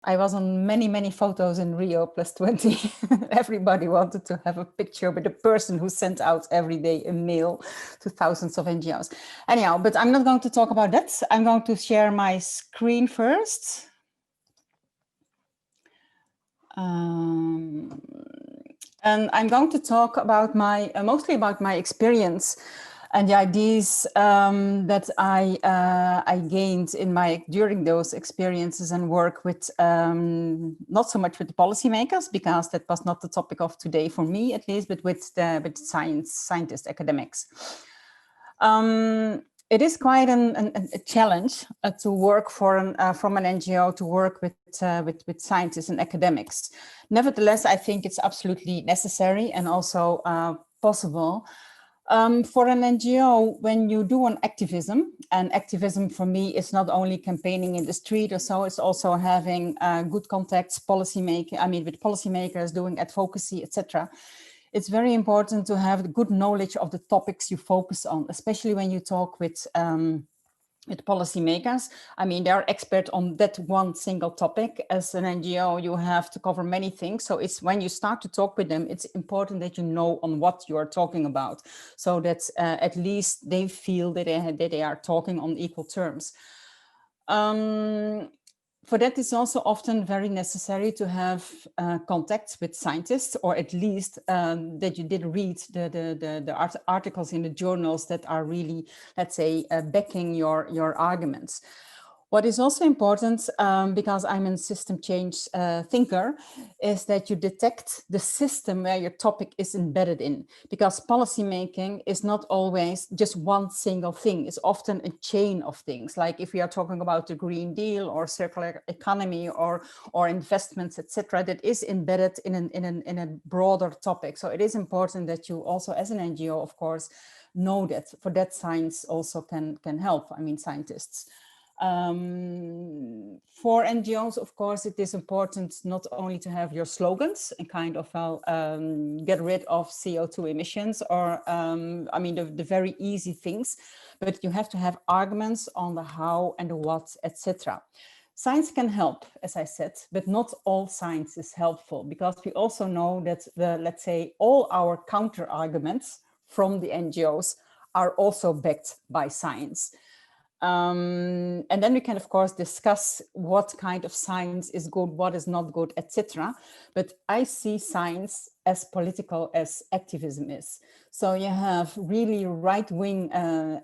I was on many photos in Rio plus 20. Everybody wanted to have a picture with the person who sent out every day a mail to thousands of NGOs. Anyhow, but I'm not going to talk about that. I'm going to share my screen first. And I'm going to talk about mostly about my experience and the ideas that I gained during those experiences and work with, not so much with the policymakers, because that was not the topic of today for me, at least, but with scientists, academics. It is quite a challenge to work from an NGO to work with scientists and academics. Nevertheless, I think it's absolutely necessary and also possible. For an NGO, when you do an activism, and activism for me is not only campaigning in the street or so, it's also having good contacts, with policymakers, doing advocacy, etc. It's very important to have good knowledge of the topics you focus on, especially when you talk with policymakers. I mean, they're expert on that one single topic. As an NGO, you have to cover many things. So it's when you start to talk with them, it's important that you know on what you are talking about, so that at least they feel that they are talking on equal terms. For that, it's also often very necessary to have contacts with scientists, or at least that you did read the articles in the journals that are really, let's say, backing your arguments. What is also important, because I'm a system change thinker, is that you detect the system where your topic is embedded in, because policymaking is not always just one single thing. It's often a chain of things. Like if we are talking about the Green Deal or circular economy or investments, etc., that is embedded in a broader topic. So it is important that you also, as an NGO, of course, know that. For that, science also can help. I mean, scientists. For NGOs, of course, it is important not only to have your slogans and kind of get rid of CO2 emissions or, the very easy things, but you have to have arguments on the how and the what, etc. Science can help, as I said, but not all science is helpful, because we also know that let's say, all our counter arguments from the NGOs are also backed by science. And then we can, of course, discuss what kind of science is good, what is not good, etc. But I see science as political as activism is. So you have really right-wing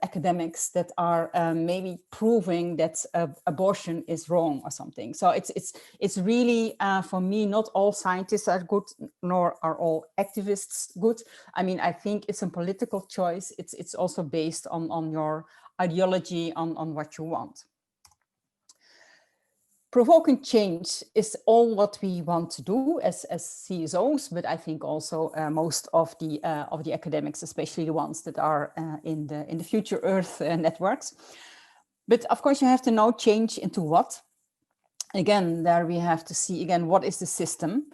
academics that are maybe proving that abortion is wrong or something. So it's really, for me, not all scientists are good, nor are all activists good. I mean, I think it's a political choice. It's also based on your ideology, on what you want. Provoking change is all what we want to do as CSOs, but I think also most of the academics, especially the ones that are in the future Earth networks. But of course, you have to know change into what. Again, there we have to see again, what is the system?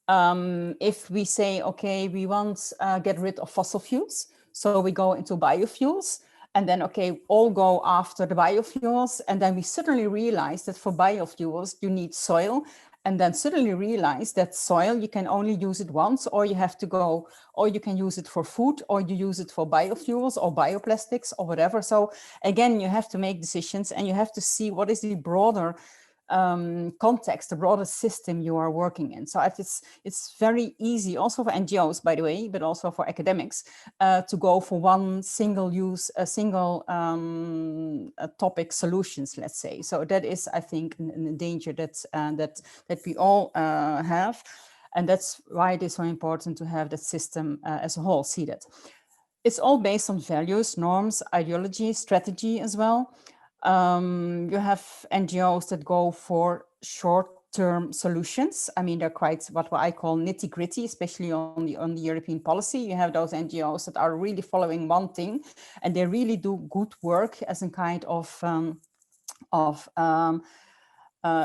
If we say, okay, we want get rid of fossil fuels, so we go into biofuels. And then, okay, all go after the biofuels. And then we suddenly realize that for biofuels, you need soil. And then suddenly realize that soil, you can only use it once, or you have to go, or you can use it for food, or you use it for biofuels or bioplastics or whatever. So again, you have to make decisions and you have to see what is the broader context, the broader system you are working in. So it's very easy also for NGOs, by the way, but also for academics to go for one single topic solutions, let's say. So that is, I think, a danger that we all have. And that's why it is so important to have that system as a whole, see that. It's all based on values, norms, ideology, strategy as well. You have NGOs that go for short-term solutions. I mean, they're quite what I call nitty-gritty, especially on the European policy. You have those NGOs that are really following one thing, and they really do good work as a kind of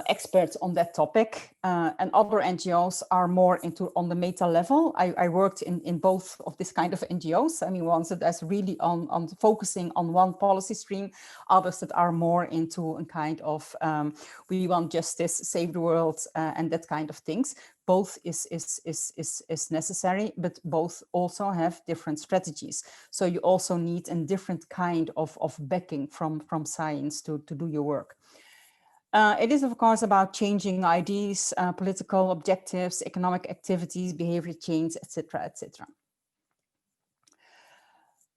experts on that topic, and other NGOs are more into on the meta level. I worked in both of this kind of NGOs. I mean, ones that is really on focusing on one policy stream, others that are more into a kind of we want justice, save the world, and that kind of things. Both is necessary, but both also have different strategies. So you also need a different kind of backing from science to do your work. It is, of course, about changing ideas, political objectives, economic activities, behavior change, etc., etc.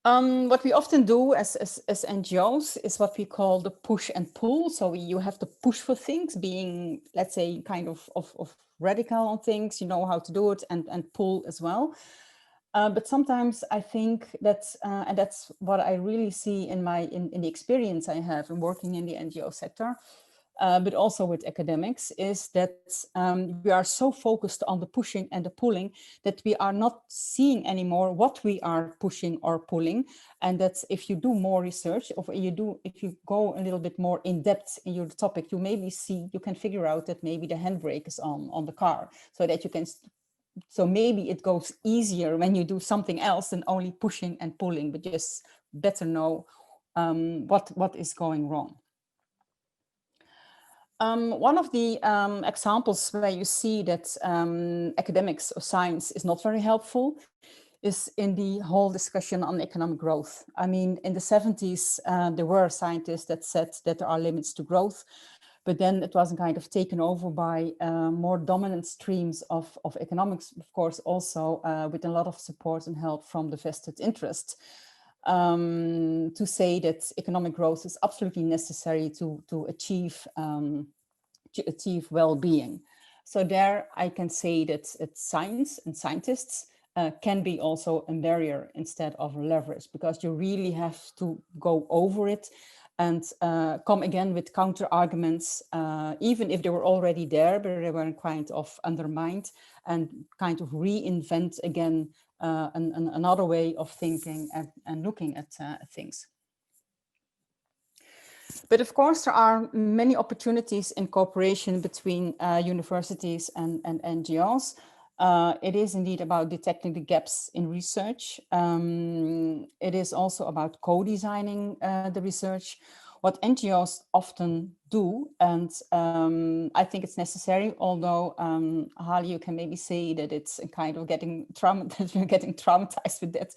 What we often do as NGOs is what we call the push and pull. So you have to push for things, being, let's say, kind of radical on things, you know how to do it, and pull as well. But sometimes I think that, and that's what I really see in the experience I have in working in the NGO sector, but also with academics, is that we are so focused on the pushing and the pulling that we are not seeing anymore what we are pushing or pulling. And that if you do more research, or if you go a little bit more in depth in your topic, you can figure out that maybe the handbrake is on the car, so that you can. So maybe it goes easier when you do something else than only pushing and pulling, but just better know what is going wrong. One of the examples where you see that academics or science is not very helpful is in the whole discussion on economic growth. I mean, in the 70s, there were scientists that said that there are limits to growth, but then it was kind of taken over by more dominant streams of economics, of course, also with a lot of support and help from the vested interest. To say that economic growth is absolutely necessary to achieve well-being. So there I can say that science and scientists can be also a barrier instead of a leverage, because you really have to go over it and come again with counter arguments, even if they were already there, but they were kind of undermined, and kind of reinvent again another way of thinking and looking at things. But of course, there are many opportunities in cooperation between universities and NGOs. It is indeed about detecting the gaps in research. It is also about co-designing the research. What NGOs often do, and I think it's necessary, although Hali, you can maybe say that it's a kind of getting traumatized with that.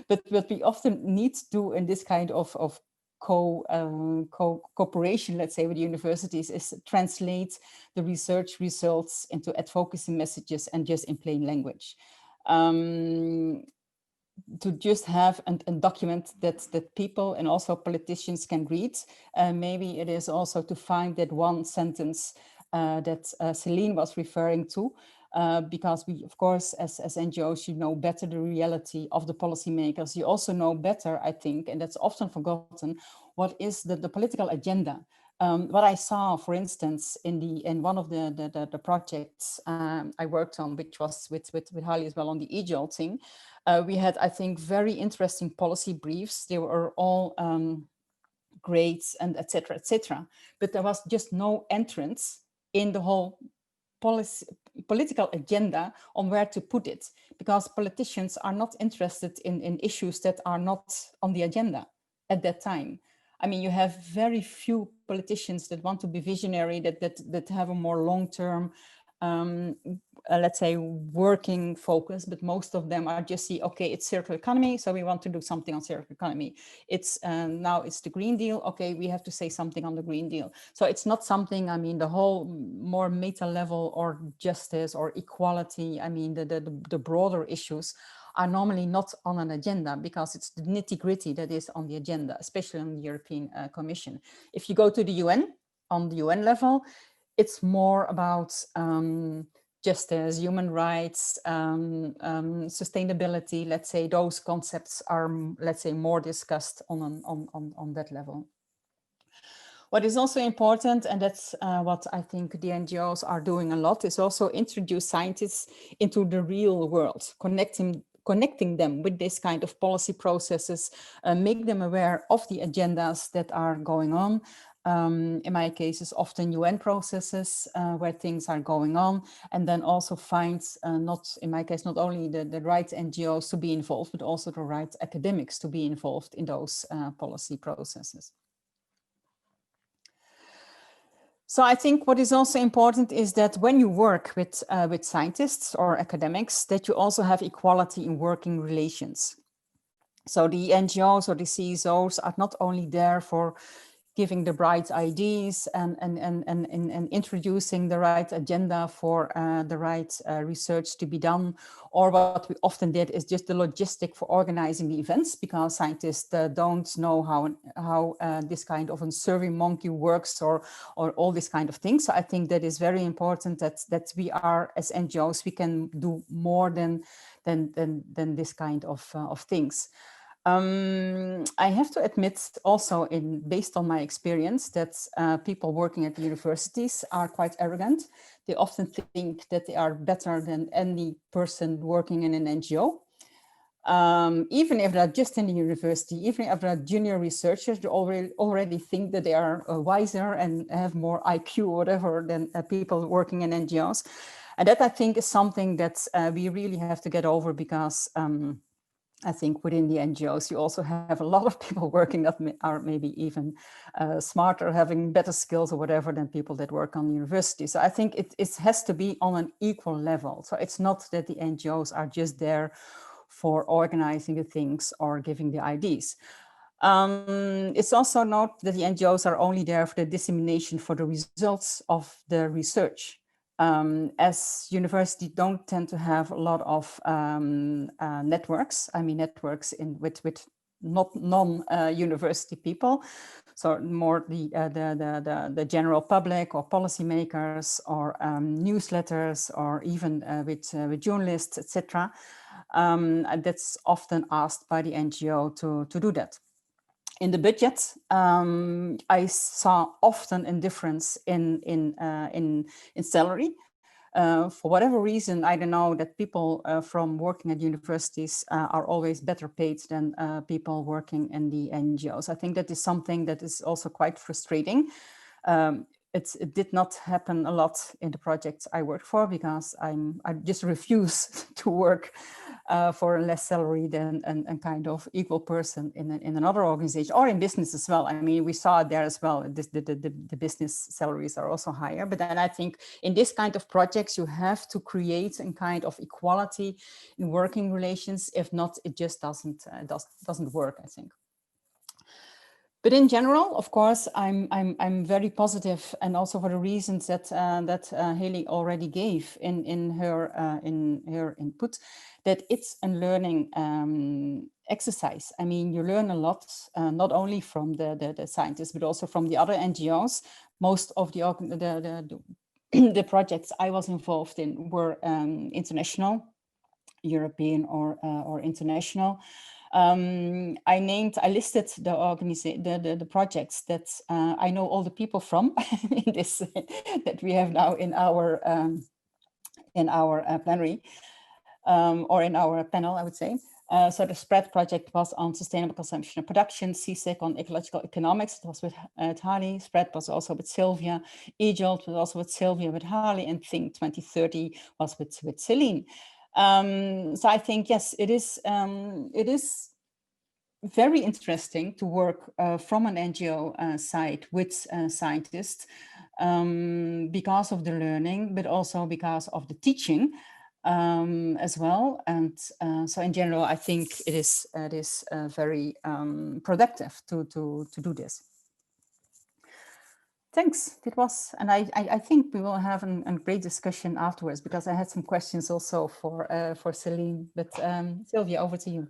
But what we often need to do in this kind of cooperation, let's say, with universities, is translate the research results into advocacy messages and just in plain language. To just have a document that people and also politicians can read. Maybe it is also to find that one sentence that Celine was referring to, because we, of course, as NGOs, you know better the reality of the policymakers. You also know better, I think, and that's often forgotten, what is the political agenda. What I saw, for instance, in one of the projects I worked on, which was with Hali as well on the e-jolting, we had, I think, very interesting policy briefs. They were all great and etc., etc. But there was just no entrance in the whole political agenda on where to put it, because politicians are not interested in issues that are not on the agenda at that time. I mean, you have very few politicians that want to be visionary, that have a more long-term, let's say, working focus, but most of them are just see, okay, it's circular economy, so we want to do something on circular economy. It's now it's the Green Deal, okay, we have to say something on the Green Deal. So it's not something, I mean, the whole more meta level or justice or equality, I mean, the broader issues are normally not on an agenda, because it's the nitty-gritty that is on the agenda, especially on the European Commission. If you go to the UN, on the UN level, it's more about justice, human rights, sustainability. Let's say those concepts are, let's say, more discussed on that level. What is also important, and that's what I think the NGOs are doing a lot, is also introduce scientists into the real world, connecting them with this kind of policy processes, make them aware of the agendas that are going on, in my case, is often UN processes where things are going on, and then also find, in my case, not only the right NGOs to be involved, but also the right academics to be involved in those policy processes. So I think what is also important is that when you work with scientists or academics, that you also have equality in working relations. So the NGOs or the CSOs are not only there for giving the right ideas and introducing the right agenda for the right research to be done. Or what we often did is just the logistic for organizing the events, because scientists don't know how this kind of a survey monkey works or all this kind of things. So I think that is very important that we are, as NGOs, we can do more than this kind of things. I have to admit also, based on my experience, that people working at the universities are quite arrogant. They often think that they are better than any person working in an NGO. Even if they're just in the university, even if they're junior researchers, they already think that they are wiser and have more IQ or whatever than people working in NGOs. And that, I think, is something that we really have to get over, because I think within the NGOs, you also have a lot of people working that are maybe even smarter, having better skills or whatever than people that work on university. So I think it has to be on an equal level. So it's not that the NGOs are just there for organizing the things or giving the ideas. It's also not that the NGOs are only there for the dissemination for the results of the research. As universities don't tend to have a lot of networks. I mean, networks with not non-university people, so more the general public or policymakers or newsletters or even with journalists, etc. That's often asked by the NGO to do that. In the budget, I saw often a difference in salary. For whatever reason, I don't know, that people from working at universities are always better paid than people working in the NGOs. I think that is something that is also quite frustrating. It did not happen a lot in the projects I worked for, because I just refuse to work for a less salary than a kind of equal person in another organization or in business as well. I mean, we saw it there as well. The business salaries are also higher. But then I think in this kind of projects, you have to create a kind of equality in working relations. If not, it just doesn't work, I think. But in general, of course, I'm very positive, and also for the reasons that Haley already gave in her input, that it's a learning exercise. I mean, you learn a lot, not only from the scientists, but also from the other NGOs. Most of the projects I was involved in were international, European or international. I listed the projects that I know all the people from in this that we have now in our plenary or in our panel, I would say. So the SPREAD project was on sustainable consumption and production, CSEC on ecological economics, it was with Harley. SPREAD was also with Sylvia, EJOLT was also with Sylvia, with Harley, and Think 2030 was with Celine. So I think, yes, it is very interesting to work from an NGO side with scientists because of the learning, but also because of the teaching as well. And so in general, I think it is very productive to do this. Thanks. It was, and I think we will have a great discussion afterwards, because I had some questions also for Celine. But Sylvia, over to you.